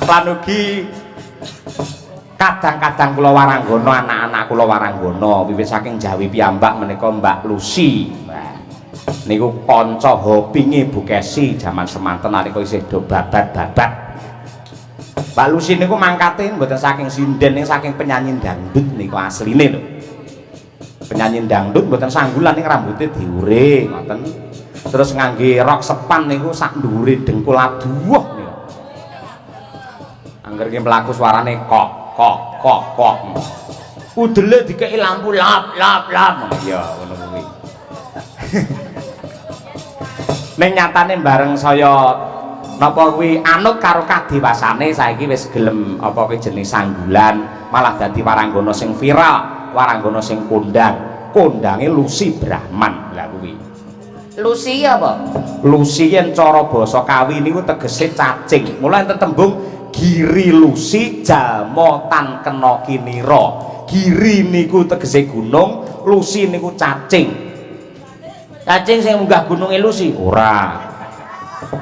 Lan ugi kadang-kadang kula waranggana anak-anak kula waranggana wiwit saking Jawi piyambak menika Mbak Lucy. Niku kanca hobinge Bu Kesi jaman semanten nalika isih do babat-babat. Mbak Lucy niku mangkate mboten saking sinden ning saking penyanyi dangdut niku asline lho. Penyanyi dangdut mboten sanggulan ning rambute diure ngoten. Terus ngangge rok sepan niku sak ndhuwure dengkul aduh niku. Angger ki mlaku suarane kok. Udele dikeki lampu lap. Ya ngono kuwi. Ning nyatane bareng saya napa kuwi anut karo kadewasane saiki wis gelem apa kuwi jenis sanggulan malah dadi waranggana sing viral, waranggana sing kondange Lucy Brahman. Lah kuwi. Lucy apa? Lucy yen cara basa Kawi niku tegese cacing. Mula enten tembung Giri Lucy jalma tan kena kinira. Giri niku tegese gunung, Lucy niku cacing. Cacing sing munggah gununge Lucy ora.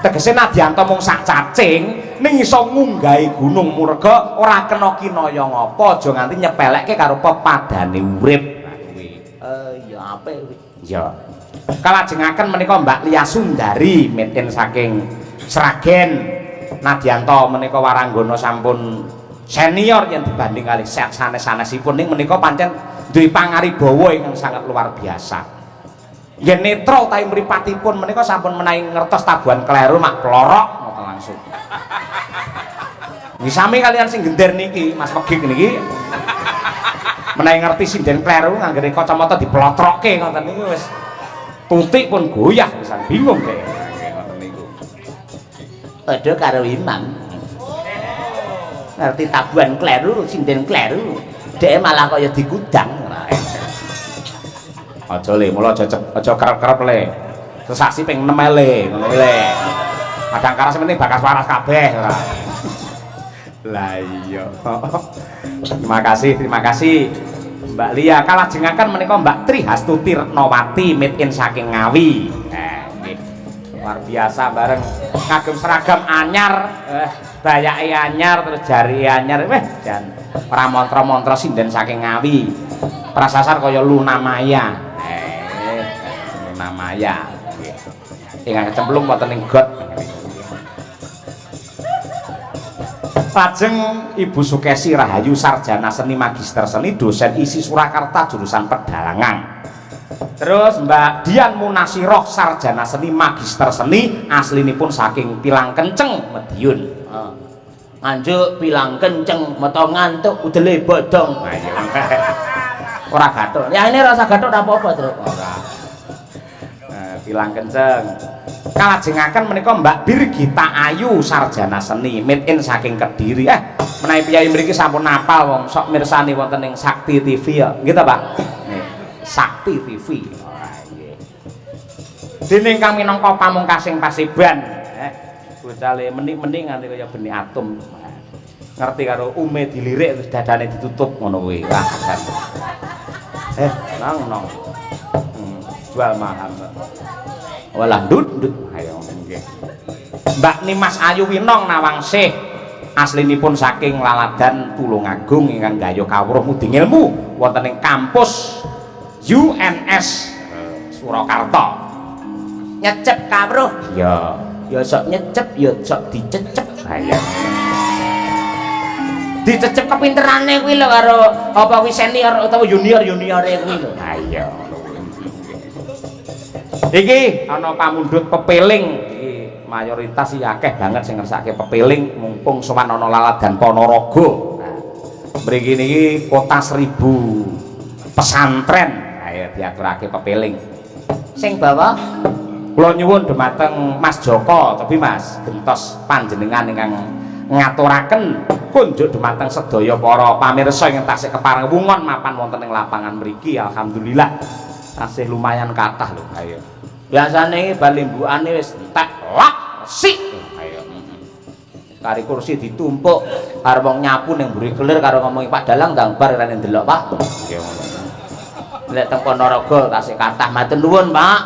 Tegese nadyanto mung sak cacing ning iso ngunggahi gunung murga ora kena kinaya ngapa aja nganti nyepelekke karo pepadane urip. Ya apik kuwi. Ya. Kalajengaken menika Mbak Lia Sundari meten saking Sragen. Nadyanto menika waranggana sampun senior yang dibanding kali sanes-sanesipun ning menika pancen duwe pangaribawa ingkang sangat luar biasa. Yen netra utawi mripatipun menika sampun menawi ngertos tabuhan kleru mak plorok ngoten langsung. Nggih sami kalian sing gender niki Mas Megik niki. Menawi ngerti sinden kleru nganggere kacamata diplotrokke ngoten niku wis tutik pun goyah pisan bingung deh. Padha karo Imam ngerti tabuhan kleru sinden kleru dhek malah kaya digudang aja le mula aja kerep-kerep le sesasi ping 6 le ngono le kadang kala sementing bakas waras kabeh ora lah iya terima kasih Mbak Lia. Kalajengaken menika Mbak Tri Hastuti Retnawati made in saking Ngawi. Luar biasa bareng kagem seragam anyar bayake anyar terus jari anyar jan pramantra-mantra sinden saking Ngawi prasasar kaya Luna Maya Luna Maya ingkang kecemplung wonten ing got. Lajeng Ibu Sukesi Rahayu sarjana seni magister seni dosen isi Surakarta jurusan pedalangan. Terus Mbak Dian Munasiroh sarjana seni magister seni aslinipun saking Pilang Kenceng Madiun. Nganjuk Pilang Kenceng meto ngantuk udele bodong. Ora gathuk. Ya ini rasa gathuk ora apa-apa, Truk. Ora. Pilang Kenceng. Kalajengaken menika Mbak Birgita Ayu sarjana seni made in saking Kediri. Menawi piyai mriki sampun napal wong sok mirsani wonten ing Sakti TV ya. Nggih ta, Pak? Sakti TV. Dene kang minangka pamungkasing Pasiban, bocale menik-menik nganti kaya benih atom. Ngerti karo ume dilirik terus dadane ditutup ngono kuwi. Nang. Jual mahal. Walah ndut. Ayo nggih. Mbak Nimas Ayu Winong Nawangsih aslinipun saking Laladan Tulungagung ingkang gayuh kawruh muding ilmu wonten ing kampus UNS Surakarta. Nyecep kawruh ya sok nyecep ya sok dicecep. Ayo dicecep kepinterane kuwi lho karo apa kuwi senior utawa juniore kuwi lho. Ayo iki ana pamundhut pepeling iki mayoritas iki akeh banget sing ngersake pepeling mumpung sowan ana Laladan Ponorogo. Nah, mriki niki kota 1000 pesantren. Ayo diaturake pepeling. Sing bawa kula nyuwun dhumateng Mas Joko, tapi Mas gentos panjenengan ingkang ngaturaken kunjuk dhumateng sedaya para pamirsa ingkang tasih keparewungan mapan wonten ing lapangan mriki. Alhamdulillah tasih lumayan kathah lho. Ayo. Biasane balimbukane wis tak lak sik. Ayo. Kari kursi ditumpuk karo wong nyapu ning mburi kelir karo ngomongi Pak Dalang ndang bar rene ndelok Pak. Nggih ngono. Lek teng Ponorogo tasih kathah matur nuwun Pak.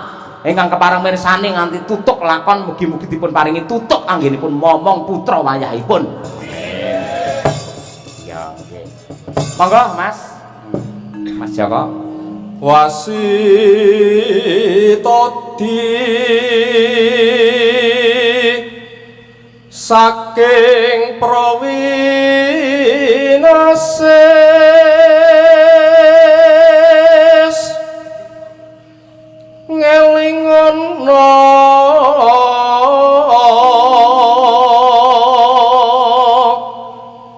ingkang kepareng mirsani nganti tutuk lakon mugi-mugi dipun paringi tutuk anggenipun momong putra wayahipun. Ya nggih. Monggo Mas. Mas Joko. Wasitodi saking Prawinasis ngelingono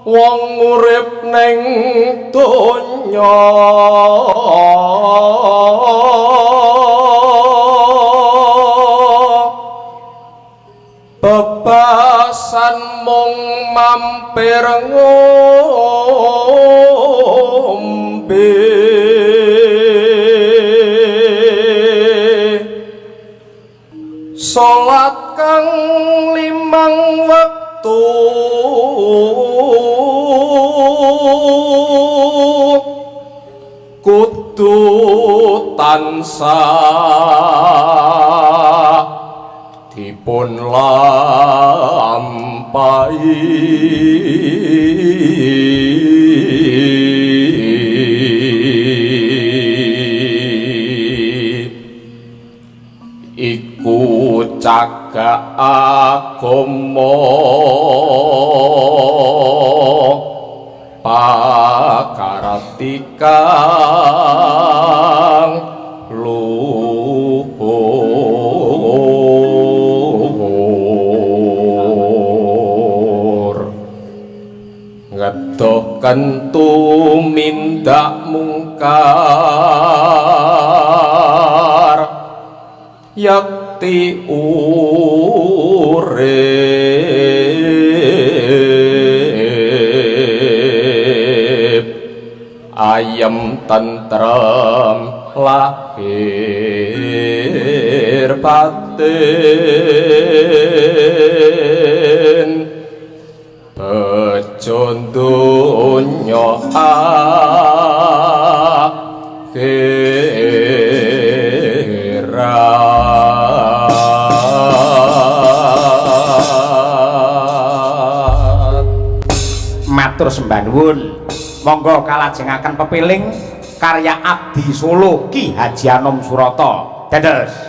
wong urip ning donya bebasan mung mampir ngombe salat kang 5 wektu kudu tansah dipun lampahi iku cagak agama pakartikang luhur ngedohken tumindak mungkar yakti urip ayem tentrem lahir batin bejo donya akhirat. Matur sembah nuwun. Monggo kalajengaken pepiling karya Abdi Solo Ki Haji Anom Surata. Dados.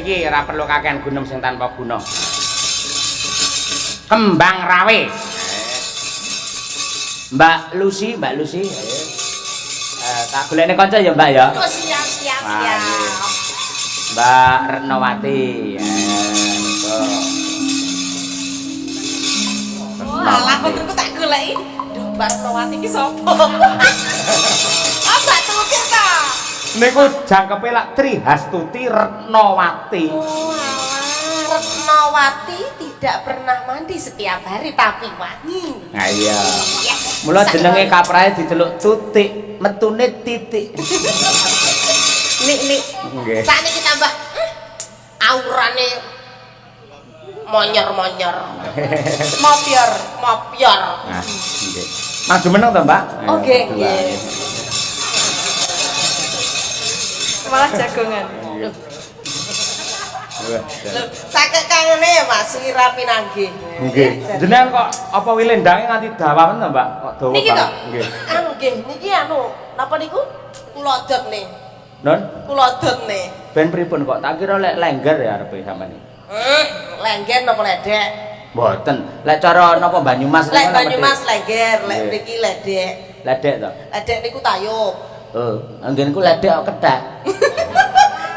iki ora perlu kakean gunem sing tanpa guna. Kembang rawe. Mbak Lucy. Tak golekne kanca ya, Mbak ya. Oh, siap. Mbak Retnowati. Alah, putriku tak goleki. Duh, Mbak Retnowati iki sapa? Ah, Mbak Tuti ta. Niku jangkepe lak Tri Hastuti Retnowati. Oh, alah, Retnowati tidak pernah mandi setiap hari tapi wangi. Nah iya. Ya. Mula jenenge kaprahe diceluk Tutik, metune titik. Nik. Nggih. Sakniki tambah aurane monyor. Mopior. Nah, nggih. Maju meneng to, Mbak? Oh, nggih. Malah jagongan. Lho, sakit kangene ya Mas Wira Pinanggih. Nggih. Jenengan kok apa wilendange nganti dawamen to, Mbak? Kok dawa Niki to? banget? Nggih. Nggih, niki napa niku? Kulodot nih. Non, Kulodot nih. ben pripun kok tak kira lek lengger ya arepe sampean iki. Lengger napa ledek? Mboten. Lek cara napa Banyumas Lek niku napa, Banyumas Dik? lengger, lek Nggih. mriki ledek. Ledek to. Ledek niku tayub. Oh, anggenku ledek kok kethek.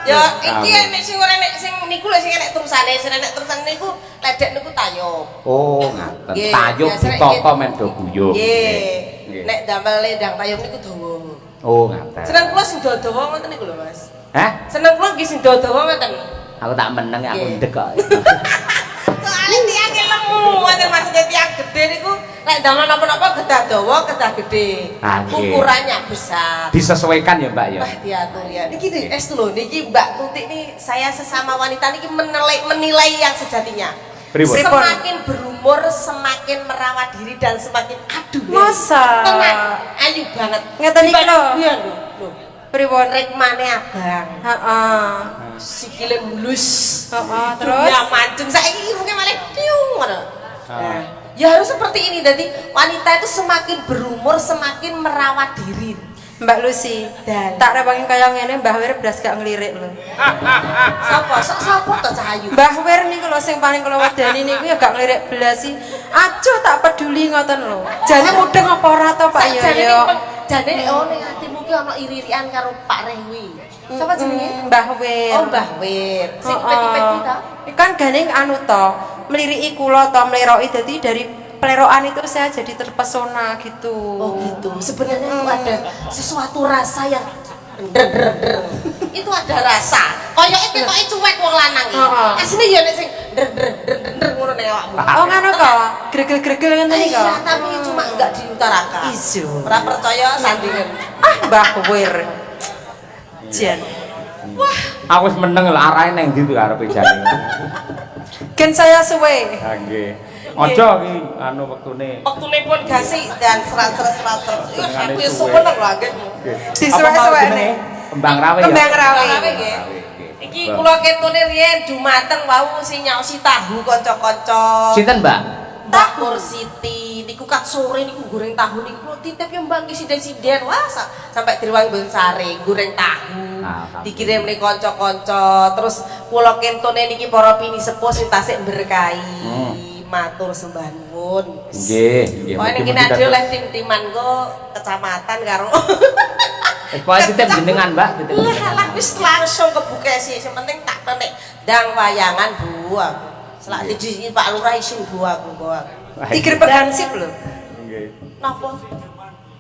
Ya iki nek sing ora nek sing niku lho sing enek terusane, sing enek terusane niku ledek niku tayub. Oh, ngaten. Nggih, Tayub biasane ditata men do guyub. Nggih. Nek damel lendang tayub niku dawa. Oh, ngaten. Seneng kula sing dawa ngoten niku lho Mas. Hah? Seneng kula nggih sing dawa ngoten. Aku tak meneng aku Nggih. ndek kok. Soale tiyang lemu, ngoten maksudnya tiyang gede niku lek damel napa-napa kedah dawa, kedah gede. Ah, nggih. Ukurannya besar. Disesuaikan ya, Mbak ya. Wah, diatur ya. Niki estu lho, niki Mbak Tuti nih saya sesama wanita niki menilai yang sejatinya. Pripun? Semakin berumur, semakin merawat diri dan semakin aduh. Masa? Tenang, ayu banget. Ngeten iki lho. Iya lho. Lho. Pripun? Rekmane abang. Heeh. Sikile mulus. Heeh, terus? Ya mancung saiki irunge malah tiung ngono. Ah. Nah, ya harus seperti ini. Jadi wanita itu semakin berumur semakin merawat diri. Mbak Lucy, Dan- tak repangin kaya ngene Mbah Wir blas gak ngelirik lho. Sopo to Cahayu? Mbah Wir niku lho sing paling kula wedani niku ya gak ngelirik blas sih. Acuh tak peduli ngoten lho. Jane mudeng apa ora to Pak Yoyo? Jane ning atimu ki ana iri-irian karo Pak Rewi. Sapa jenenge? Mbah Wir. Oh, Mbah Wir. Sing Heeh. peti-peti ta? Kan gane anu to, meliriki kula to mleroki dadi dari pelerokan itu saya jadi terpesona gitu. Oh gitu. Sebenarnya itu ada sesuatu rasa yang der. Itu ada rasa. Koyoke ketoke cuek wong lanang iki. Heeh. Asline ya nek sing der ngono nek awakmu. Oh ngono kok, gregel-gregel ngene iki kok. Iya, tapi cuma enggak diutarakan. Iso. Ora percaya sandingan. Ah, Mbah Wir. Jan. Aku wis meneng lho arahe nang ndi to arepe jane. Gen saya suwe. Ha nggih. Aja iki anu wektune. Waktune pun gasi dan serat-serat. Senengane Aku ya suwe. seneng lho anggit. Disuwek-suwekne. Kembang rawe ya. Kembang rawe. Rawe nggih. Iki kula ketune riyen dumateng wau sing nyaosi tahu kanca-kanca. Sinten, Mbak? Mbak Siti niku kat sore niku goreng tahu niku kula titip ya Mbak nggih sinden-sinden. Wah, sampai Dirwangi Bensari goreng tahu. Alhamdulillah. Dikirim ning kanca-kanca. Terus kula kentone niki para pini sepuh sing tasik berkahi. Matur sembah nuwun. Nggih, nggih. Pokoke niki Mugi-mugi ade dados- oleh tim-timan go kecamatan karo Pokoke titip jenengan, Mbak, titip lah jenengan. wis langsung kebuka sih. Yang penting tak tenek dang wayangan Bu aku. Selak dijisi Pak Lurah isin Bu aku. Tigre hansip lho. Nggih. Napa?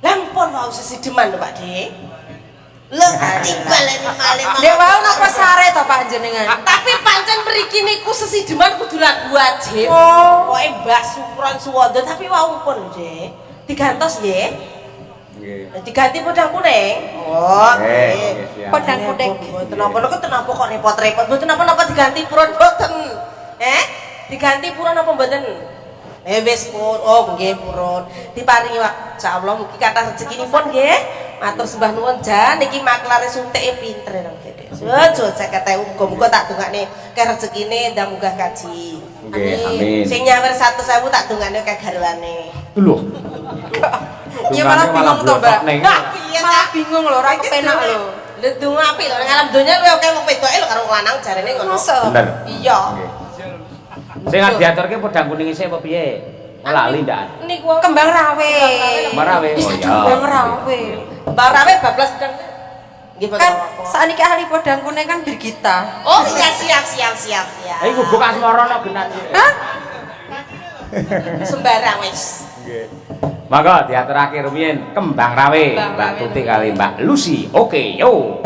Lampun wau sesideman lho Pak De. Lho, tibaleni malih. Dek wau napa sare to Pak jenengan? Tapi pancen mriki niku sesideman kudu lagu wajib. Oh. Pokoke Mbah Sukuran Suwondo tapi wau pun nggih. Digantos nggih. Nggih. Diganti podang kuning. Oh, Nggih, siap. Podang kuning. Mboten napa kok repot-repot. Mboten napa-napa diganti purun mboten. Diganti purun apa mboten? Wis pun. Oh, nggih purun. Diparingi insyaallah mugi kathah rezekinipun nggih. Matur sembah nuwun jan niki maklare suntike pinter nang kene. Sujud 50.000 muga-muga tak dongakne ke rezekine ndang munggah kaji. Nggih, amin. Sing nyawer 100.000 tak dongakne ke garwane. Lho. Ya malah bingung to, Mbak. Nah, piye Malah tak? bingung lho, ora kepenak lho. Lha donga apik lho ning alam donya luwih akeh wong wedoke lho karo wong lanang jarene ngono. Masa? Bener. Iya. Sing diaturke podang kuning isih apa piye? Lali ndak? Niku Kembang rawe. Kembang rawe. Oh iya. Kembang rawe. Mbak Rawe bablas sedang. Nggih boten Kan apa-apa. sakniki ahli podang kuning kan Birgita. Oh iya siap. Ayo gubuk asmara no genan. Hah? Sembarang wis. Nggih. Maka diaturake rumiyin Kembang Rawe, Mbak Tuti kali Mbak Lucy. Oke, yo.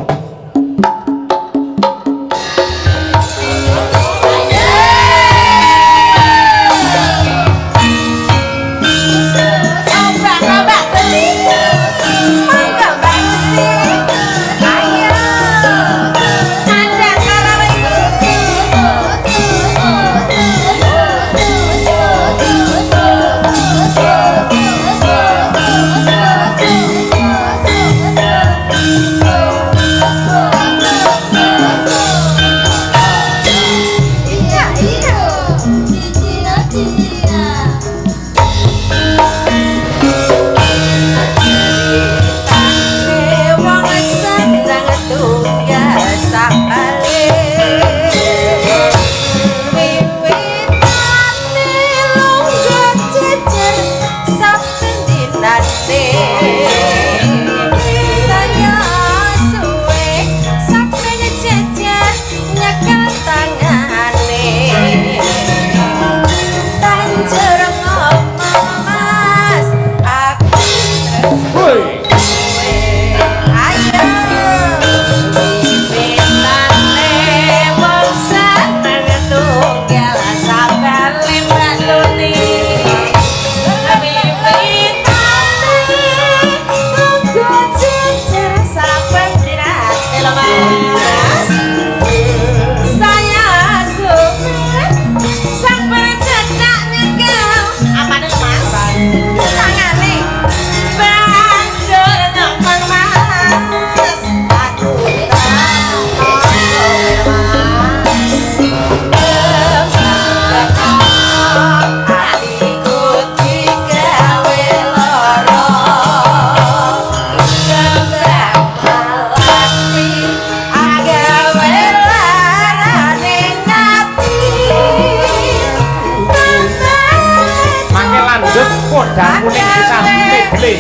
Podang kuning disambut beli.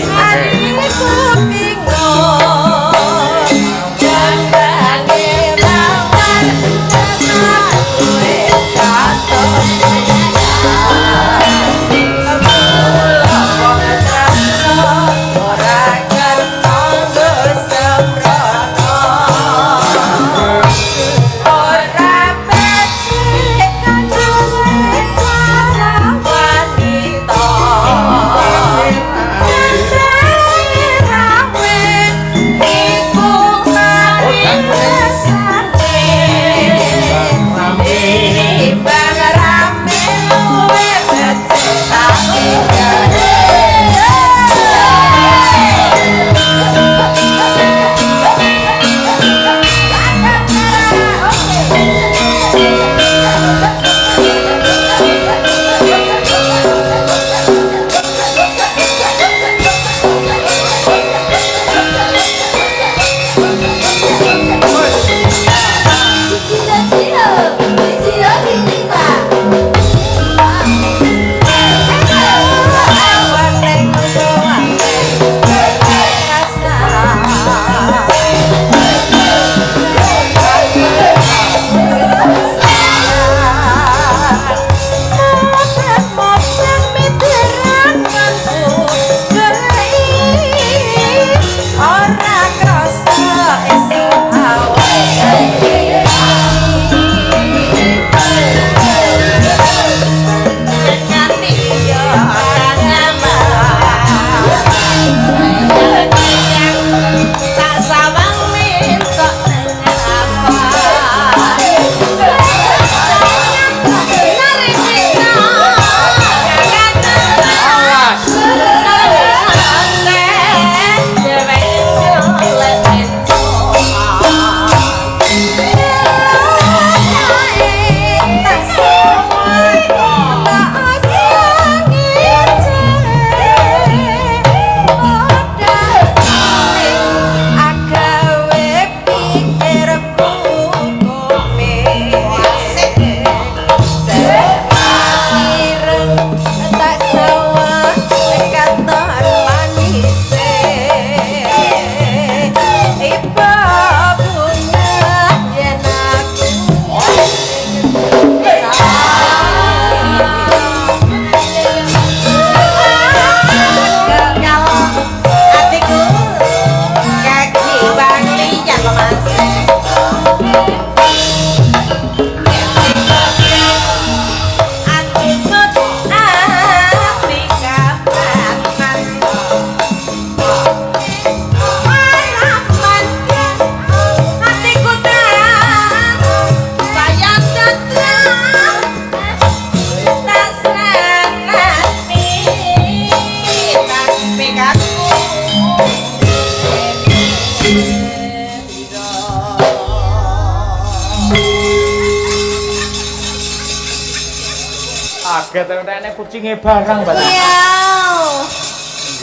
tetek kucinge barang, Mbak. Iya.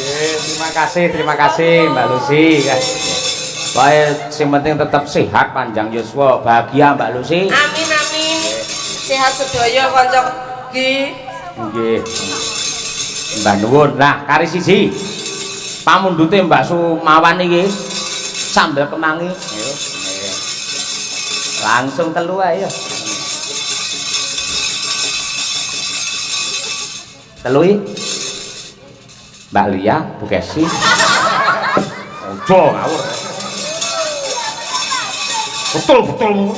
Nggih, terima kasih Mbak Lucy. Baik, sing penting tetap sehat, panjang yuswa, bahagia Mbak Lucy. Amin amin. Sehat sedaya kanca iki. Nggih. Mbak nuwun. Nah, kari siji. Pamundhute Mbak Sumawan iki sambel kemangi. Ayo. Langsung telu ae ya. Telu iki. Mbak Lia, Bu Kesi. Ojo ngawur. Betul.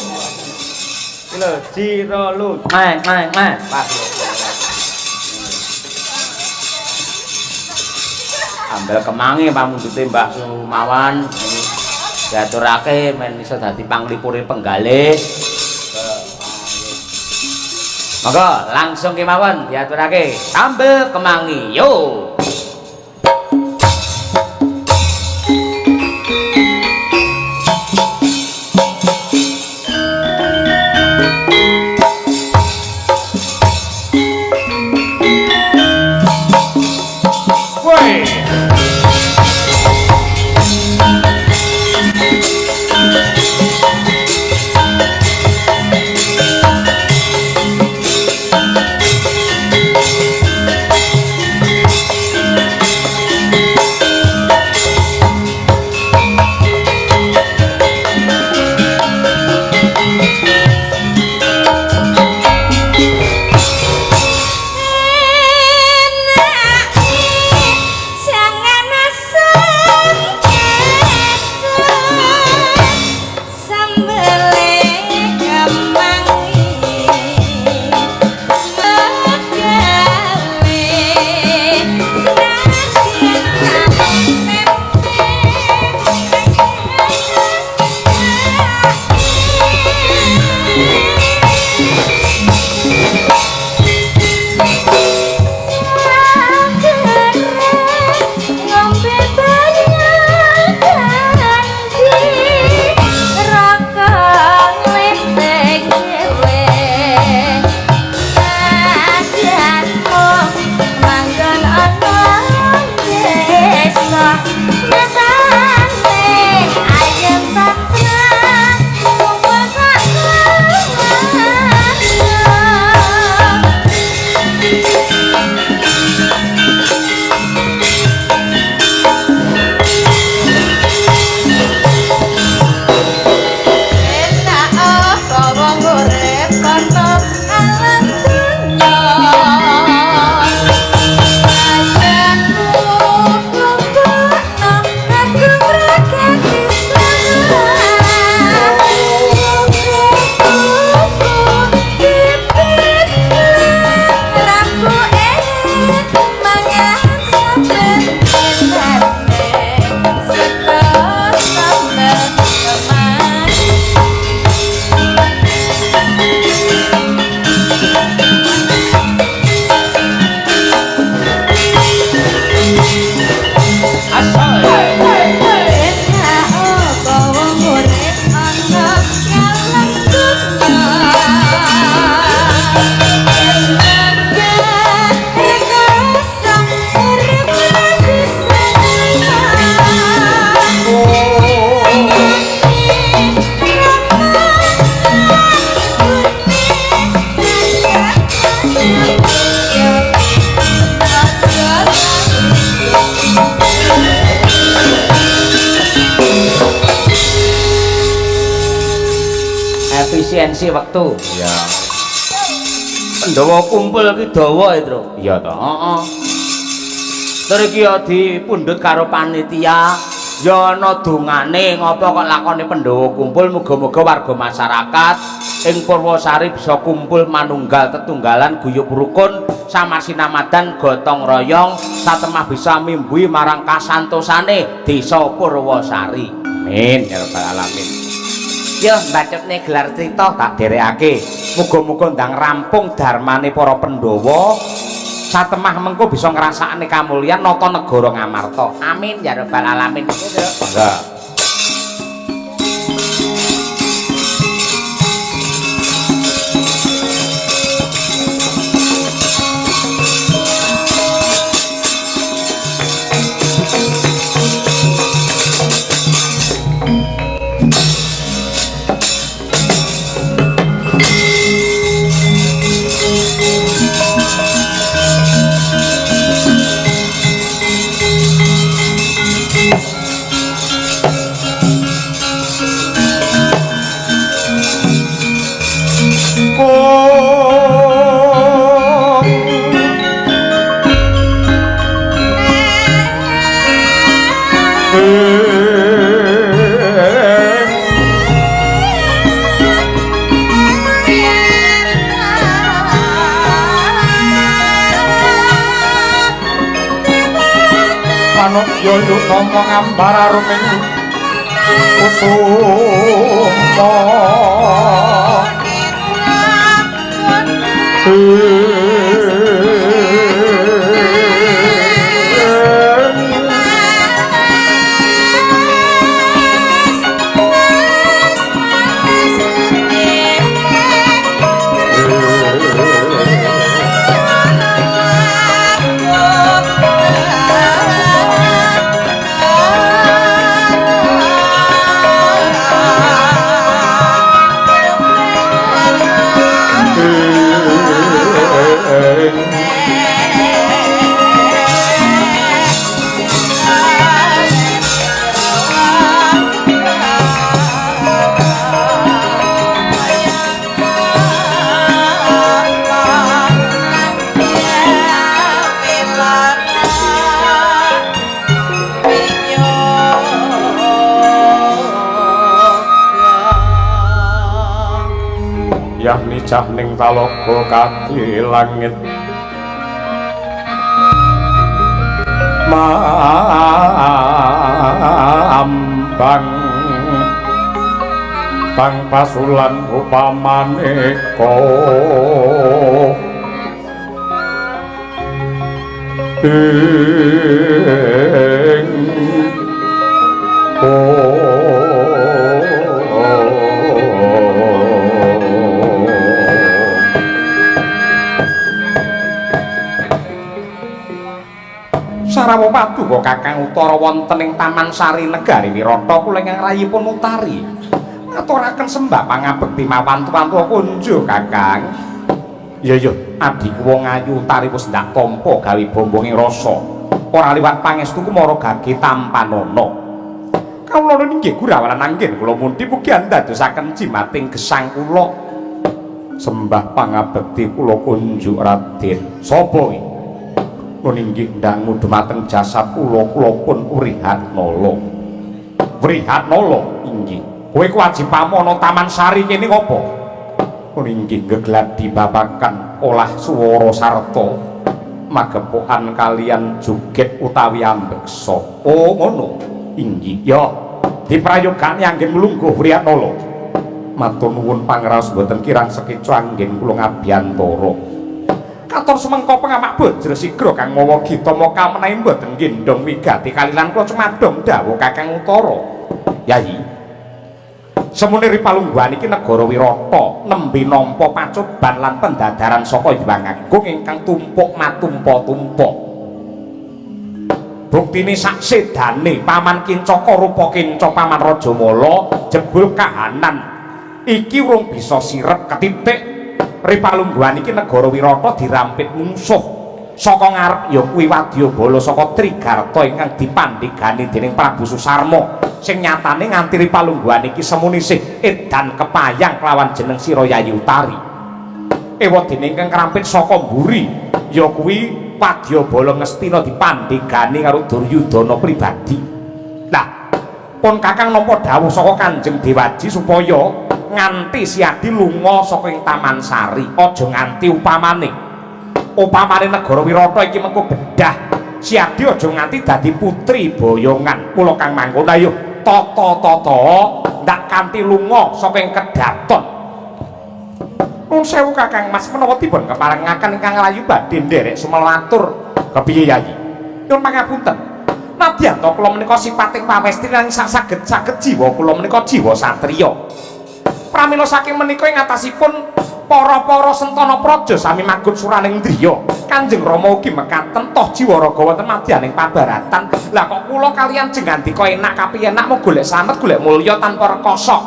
Lho, jiro lu. Pas. Ambil kemangi pamundhute Mbak Sumawan diaturake men iso dadi panglipure penggalih. Monggo langsung kemawon diaturake ambil kemangi. Yo. efisiensi waktu. Ya. Pandhawa kumpul iki dawa ya, Tru. Iya to, heeh. Tur iki ya dipundhut karo panitia, ya ana dongane ngapa kok lakone Pandhawa kumpul muga-muga warga masyarakat ing Purwosari bisa kumpul manunggal tetunggalan guyub rukun samasinamadan gotong royong satemah bisa mimbui marang kasantosane desa Purwosari. Amin ya rabbal alamin. Ya mbacutne gelar crita tak derekake. Muga-muga ndang rampung dharmane para Pandhawa satemah mengko bisa ngrasakne kamulyan nata negara ngamarta. Amin ya rabbal alamin. Monggo. manuk yoyo ngomong ambar aruming kusuma nicah ning talaga kaki langit mambang bang pasulan upamaneka Sarawa Paduka Kakang Utara wonten ing Taman Sari Negari Wirata kula ingkang rayipun utari ngaturaken sembah pangabekti mawan tuwa kunjuk Kakang. Ya adiku wong ayu utari wis ndak tampa gawe bombonge rasa ora liwat pangestu kumara gage tampanana. Kawula nggih gurawalan anggen kula mundi mugi andadosaken jimating gesang kula sembah pangabekti kula kunjuk Raden. Sapa iki? Ninggih ndangu dumateng jasad kula pun Wrihatnala. Wrihatnala inggih. Kowe kewajibmu ana Taman Sari kene ngopo? Ninggih gegladi babakan olah swara sarta magepokan kalian joget utawi ambeksa. Oh ngono. Inggih. Ya, diprayogane anggen mlungguh Wrihatnala. Matur nuwun pangraos boten kirang sekeca anggen kula ngabiyantara. Katon semengko pengamak Bajra Sigra kang mawa gita moka menawi mboten gendong wigati kalilan kula cumadong dawuh Kakang Utara. Yayi. Semune Ripalungguhan iki negara Wirata nembe nampa pacoban lan pendadaran saka Hyang Agung ingkang tumpuk matumpa-tumpa. Buktine sak sedane Paman Kincaka rupa Kinca Paman Rajamala jebul kahanan iki urung bisa sirep ketitik. Ripalungguhan iki negara Wirata dirampit mungsuh saka ngarep ya kuwi Wadyabala saka Trigarta ingkang dipandhegani dening Prabu Susarma sing nyatane nganti Ripalungguhan iki semuni sih edan kepayang kelawan jeneng Sira Yayi Utari. Ewadene ingkang krampit saka mburi ya kuwi Wadyabala Ngastina dipandhegani karo Duryudana pribadi. Lah pun Kakang nampa dawuh saka Kanjeng Dewaji supaya nganti Siadi lunga saka ing Taman Sari aja nganti upamane negara Wirata iki mengko bedah Siadi aja nganti dadi putri boyongan. Mula Kang mangkon ayo tata-tata ndak kanthi lunga saka ing Kedaton. Nuwun sewu Kakang Mas menawa dipun keparengaken ingkang rayu badhe nderek sumelatur kepiye Yayi. Nyuwun pangapunten. Nadyan to kula menika sipating pamestri lan saged jiwa kula menika jiwa satriya. Pramila saking menika ing atasipun para-para sentana praja sami magun suraning driya. Kanjeng Rama ugi mekaten toh jiwa raga wonten madyaning pabaratan. Lah kok kula kaliyan jengandika enak kapiyenak mung golek slamet golek mulya tanpa rekoso.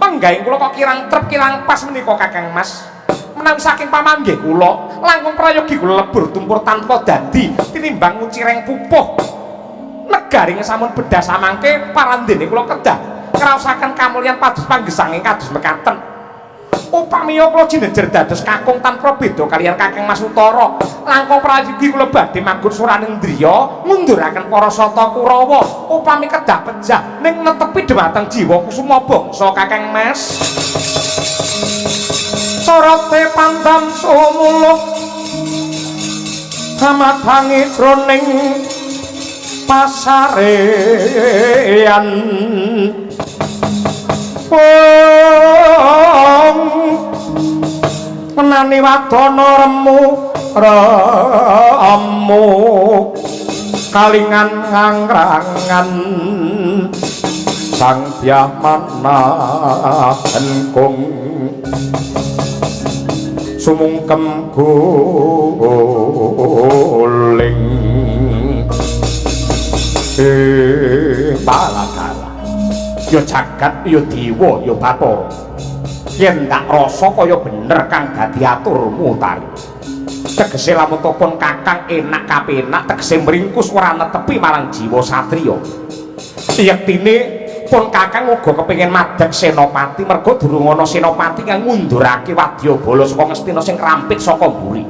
Penggaing kula kok kirang trep kirang pas menika Kakang Mas. Menawi saking pamanggih kula langkung prayogi kula lebur tumpur tanpa dadi tinimbang ngucireng pupuh. Negaring sampun bedah samangke parandene kula kedah ngraosaken kamulyan pados panggesanging kados mekaten. Upami kula jinejer dados kakung tanpa beda kaliyan Kakang Mas Utara, langkung prayogi kula badhe manggon suraning driya ngunduraken para sata Kurawa. Upami kedah pejah ning netepi dhumateng jiwa kusuma bangsa Kakang Mas. Sorote pandam sumuluk amat hangi jroning pasarean menani wadana remu remu kalingan ngangrangan sang biamana engkung sumungkem guling balakala ya jagat ya dewa ya bathara yen tak rasa kaya bener kang dadi aturmu tari tegese lamun topon kakang enak kapenak tegese mringkus ora netepi marang jiwa satriya yektine pun kakang uga kepengin madheg senopati mergo durung ana senopati kang ngundurake wadyabala saka Ngastina sing rampit saka mburi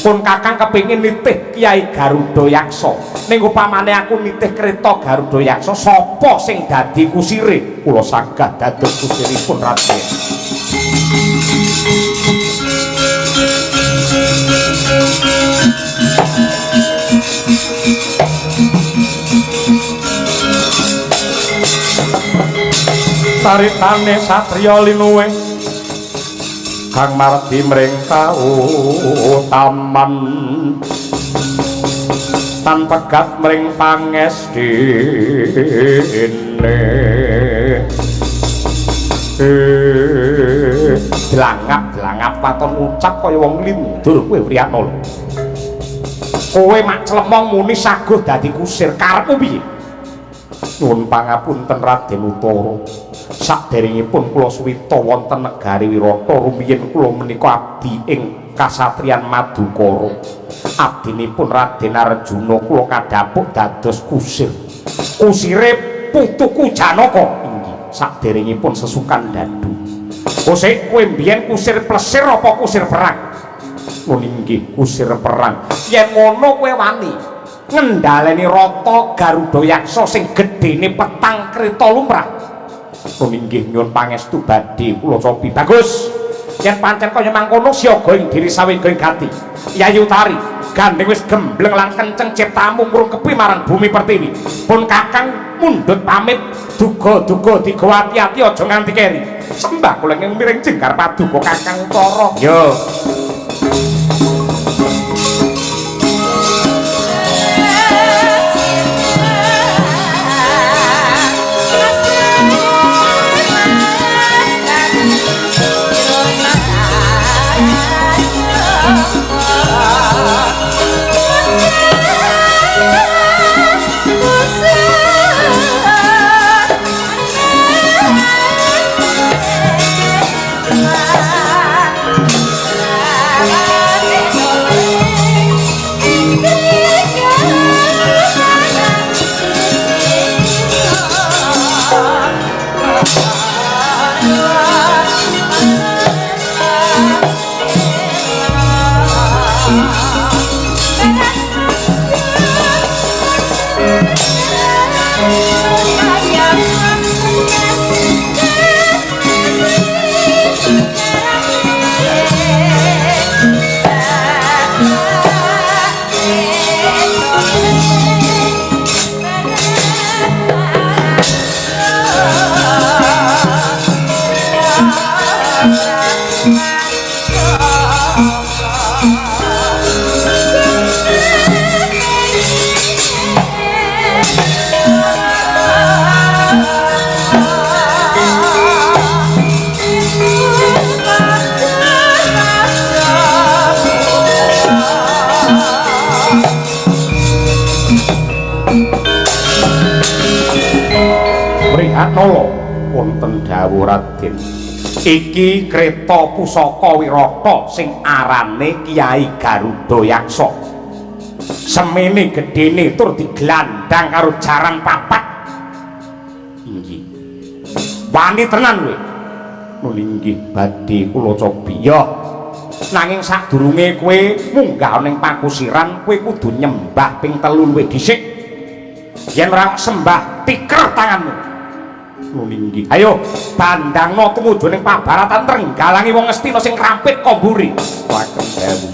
pun kakang kepengin nitih Kyai Garuda Yaksa ning upamane aku nitih kreta Garuda Yaksa sapa sing dadi kusire kula sagah dados kusiripun Raden Saritane satriya linuwe kang mardi mring kautaman tan pegat mring pangestine blangap-blangap paton ngucap kaya wong lindur kowe Wriyanala kowe mak clemong muni saguh dadi kusir karepmu piye nuwun pangapunten Raden Utara saderengipun kula suwita wonten negari Wirata rumiyin kula menika abdi ing kasatriyan Madukara abdinipun Raden Arjuna kula kadhapuk dados kusir kusire putuku Janaka inggih saderengipun sesukan Dandu kosek kowe mbiyen kusir plesir apa kusir perang mun inggih kusir perang yen ngono kowe wani ngendhaleni rata Garuda Yaksa sing gedhene petang kreta lumrah inggih nyuwun pangestu badhe kula cobi bagus yen pancen kaya mangkono siaga ing diri sawega ing gati Yayu Tari gandeng wis gembleng lan kenceng ciptamu ngrungkepi marang bumi pertiwi pun kakang mundhut pamit duga-duga digawa ati-ati aja nganti keri sembah kula ing miring jenggar paduka Kakang Utara yo Wriyanala wonten dawuh Raden iki kreta pusaka Wirata sing arane Kyai Garuda Yaksa semene gedene tur diglandang karo jaran papat inggih wani tenan kowe nun inggih badhe kula cobi ya nanging sadurunge kowe munggah ning pakusiran kowe kudu nyembah ping 3 luwih dhisik yen ora sembah tiker tanganmu nulingi ayo bandangno tumuju ning pabaratan Trenggalangi wong Ngastina sing rampit komburi wagem dewu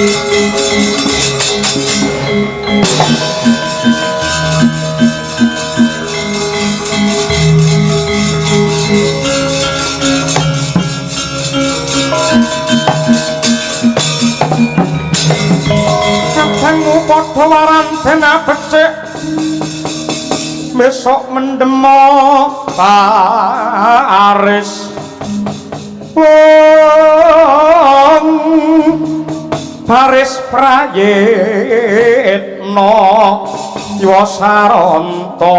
Kadangmu padha waran ben becik besok mendemo Paris wong Paris prayitna Yosaranta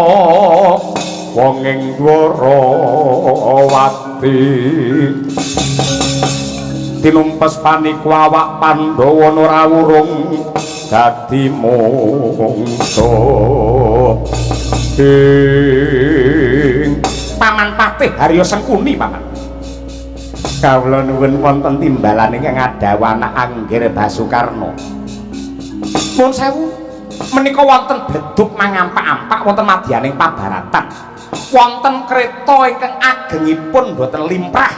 wong ing Dwarawati tinumpes paniku awak Pandhawa ora wurung dadi mungsuh Paman Patih Harya Sengkuni paman kawula nuwun wonten timbalan ingkang adawana Anggir Basukarna nuwun sewu menika wonten bledug mangampak-ampak wonten madyaning pabaratan wonten kreta ingkang agengipun boten limprah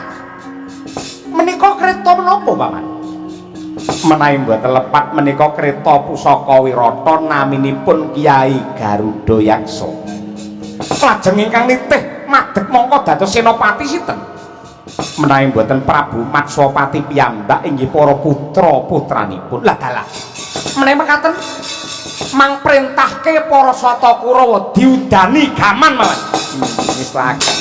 menika kreta menapa paman menawi mboten lepat menika kreta pusaka Wirata naminipun Kyai Garuda Yaksa lajeng ingkang nitih madheg mongko dados senopati sinten menawi mboten Prabu Matsapati piyambak inggih para putra-putranipun lah dalah menawi mekaten mang perintahke para Sata Kurawa diudani gaman mawon wis lagi